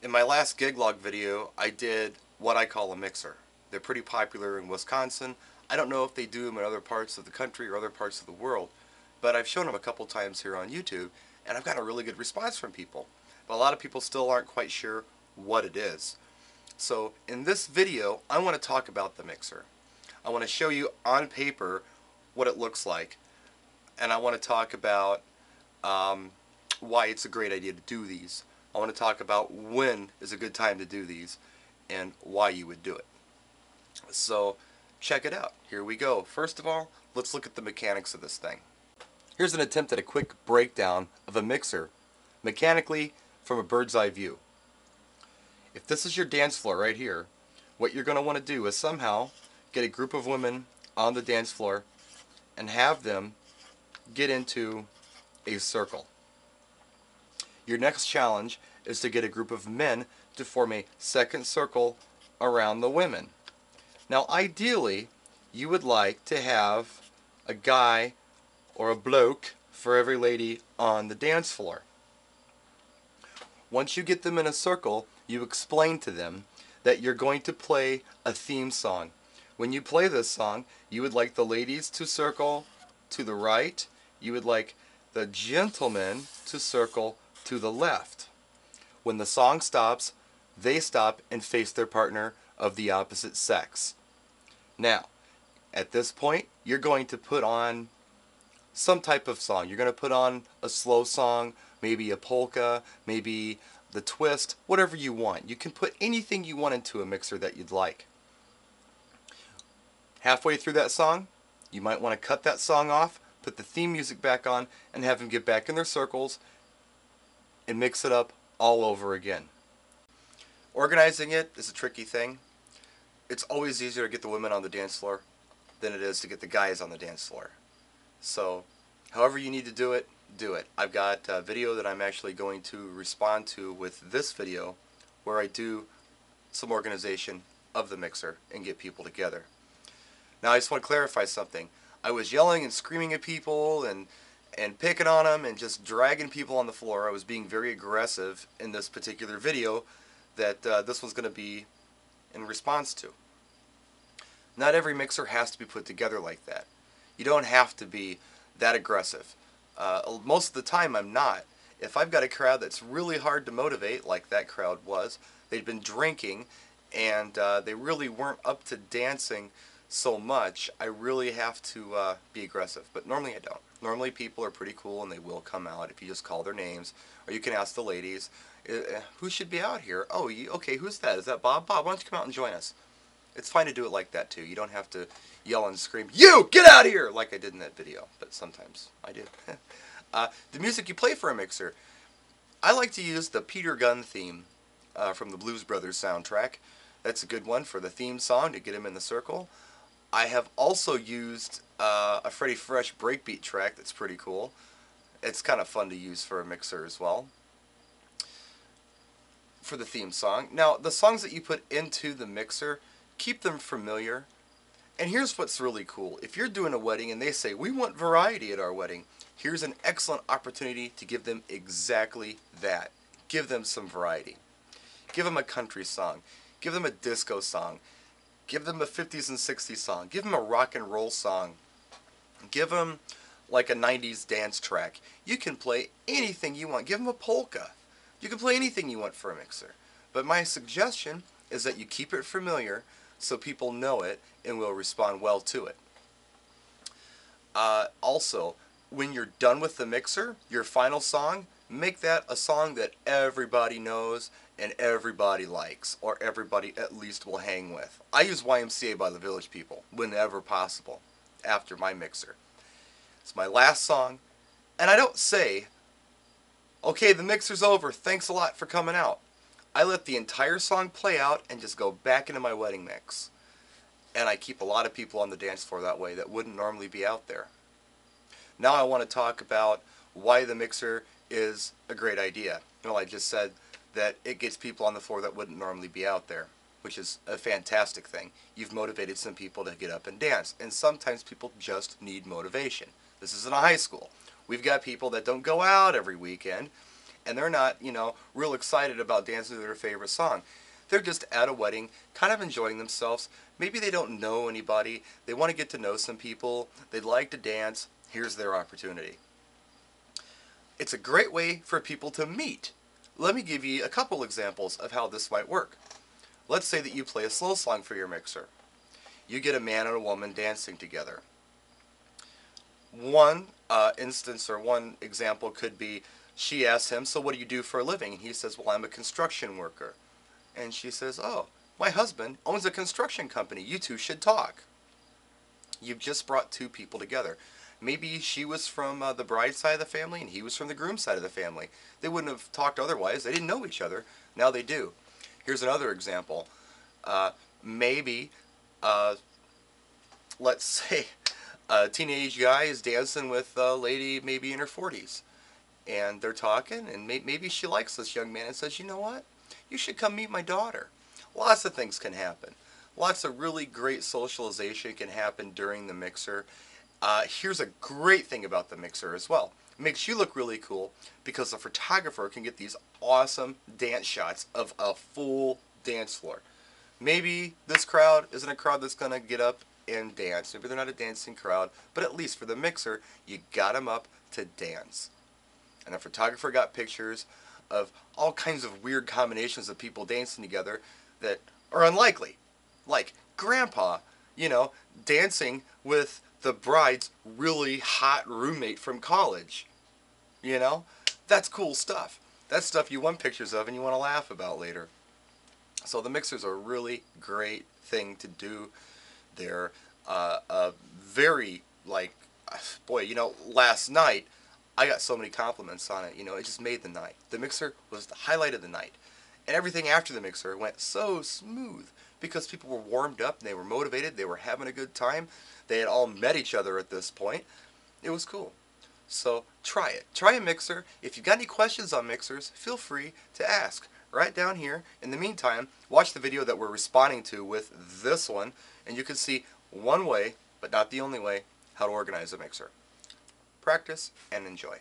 In my last gig log video, I did what I call a mixer. They're pretty popular in Wisconsin. I don't know if they do them in other parts of the country or other parts of the world, but I've shown them a couple times here on YouTube, and I've got a really good response from people. But a lot of people still aren't quite sure what it is. So in this video, I want to talk about the mixer. I want to show you on paper what it looks like, and I want to talk about um, why it's a great idea to do these. I want to talk about when is a good time to do these and why you would do it. So check it out. Here we go. First of all, let's look at the mechanics of this thing. Here's an attempt at a quick breakdown of a mixer mechanically from a bird's eye view. If this is your dance floor right here, what you're going to want to do is somehow get a group of women on the dance floor and have them get into a circle. Your next challenge is to get a group of men to form a second circle around the women. Now ideally, you would like to have a guy or a bloke for every lady on the dance floor. Once you get them in a circle, you explain to them that you're going to play a theme song. When you play this song, you would like the ladies to circle to the right, you would like the gentlemen to circle to the left. When the song stops, they stop and face their partner of the opposite sex. Now, at this point, you're going to put on some type of song. You're going to put on a slow song, maybe a polka, maybe the twist, whatever you want. You can put anything you want into a mixer that you'd like. Halfway through that song, you might want to cut that song off, put the theme music back on, and have them get back in their circles and mix it up all over again. Organizing it is a tricky thing. It's always easier to get the women on the dance floor than it is to get the guys on the dance floor. So, however you need to do it, do it. I've got a video that I'm actually going to respond to with this video where I do some organization of the mixer and get people together. Now I just want to clarify something. I was yelling and screaming at people and picking on them and just dragging people on the floor. I was being very aggressive in this particular video that this was going to be in response to. Not every mixer has to be put together like that. You don't have to be that aggressive. Most of the time I'm not. If I've got a crowd that's really hard to motivate, like that crowd was, they'd been drinking and they really weren't up to dancing so much, I really have to be aggressive. But normally I don't. Normally people are pretty cool and they will come out if you just call their names. Or you can ask the ladies, who should be out here? Oh, okay, who's that? Is that Bob? Bob, why don't you come out and join us? It's fine to do it like that too. You don't have to yell and scream, you, get out of here, like I did in that video. But sometimes I do. The music you play for a mixer. I like to use the Peter Gunn theme from the Blues Brothers soundtrack. That's a good one for the theme song to get him in the circle. I have also used a Freddie Fresh breakbeat track that's pretty cool. It's kind of fun to use for a mixer as well for the theme song. Now, the songs that you put into the mixer, keep them familiar. And here's what's really cool. If you're doing a wedding and they say, we want variety at our wedding, here's an excellent opportunity to give them exactly that. Give them some variety. Give them a country song. Give them a disco song. Give them a 50s and 60s song. Give them a rock and roll song. Give them like a 90s dance track. You can play anything you want. Give them a polka. You can play anything you want for a mixer. But my suggestion is that you keep it familiar so people know it and will respond well to it. Also, when you're done with the mixer, your final song, make that a song that everybody knows and everybody likes, or everybody at least will hang with. I use YMCA by the Village People whenever possible after my mixer. It's my last song, and I don't say, okay, the mixer's over, thanks a lot for coming out. I let the entire song play out and just go back into my wedding mix. And I keep a lot of people on the dance floor that way that wouldn't normally be out there. Now I want to talk about why the mixer is a great idea. Well, I just said that it gets people on the floor that wouldn't normally be out there, which is a fantastic thing. You've motivated some people to get up and dance, and sometimes people just need motivation. This isn't a high school. We've got people that don't go out every weekend, and they're not, real excited about dancing to their favorite song. They're just at a wedding, kind of enjoying themselves. Maybe they don't know anybody. They want to get to know some people. They'd like to dance. Here's their opportunity. It's a great way for people to meet. Let me give you a couple examples of how this might work. Let's say that you play a slow song for your mixer. You get a man and a woman dancing together. One instance or one example could be she asks him, so what do you do for a living? And he says, well, I'm a construction worker. And she says, oh, my husband owns a construction company. You two should talk. You've just brought two people together. Maybe she was from the bride's side of the family and he was from the groom's side of the family. They wouldn't have talked otherwise. They didn't know each other. Now they do. Here's another example. Maybe, let's say, a teenage guy is dancing with a lady maybe in her 40s. And they're talking, and maybe she likes this young man and says, you know what? You should come meet my daughter. Lots of things can happen. Lots of really great socialization can happen during the mixer. Here's a great thing about the mixer as well. It makes you look really cool because the photographer can get these awesome dance shots of a full dance floor. Maybe this crowd isn't a crowd that's going to get up and dance. Maybe they're not a dancing crowd, but at least for the mixer, you got them up to dance. And the photographer got pictures of all kinds of weird combinations of people dancing together that are unlikely. Like Grandpa, dancing with the bride's really hot roommate from college. That's cool stuff. That's stuff you want pictures of and you want to laugh about later. So the mixer's a really great thing to do. They're very, last night I got so many compliments on it. It just made the night. The mixer was the highlight of the night. And everything after the mixer went so smooth because people were warmed up and they were motivated. They were having a good time. They had all met each other at this point. It was cool. So try it. Try a mixer. If you've got any questions on mixers, feel free to ask. Right down here. In the meantime, watch the video that we're responding to with this one, and you can see one way, but not the only way, how to organize a mixer. Practice and enjoy.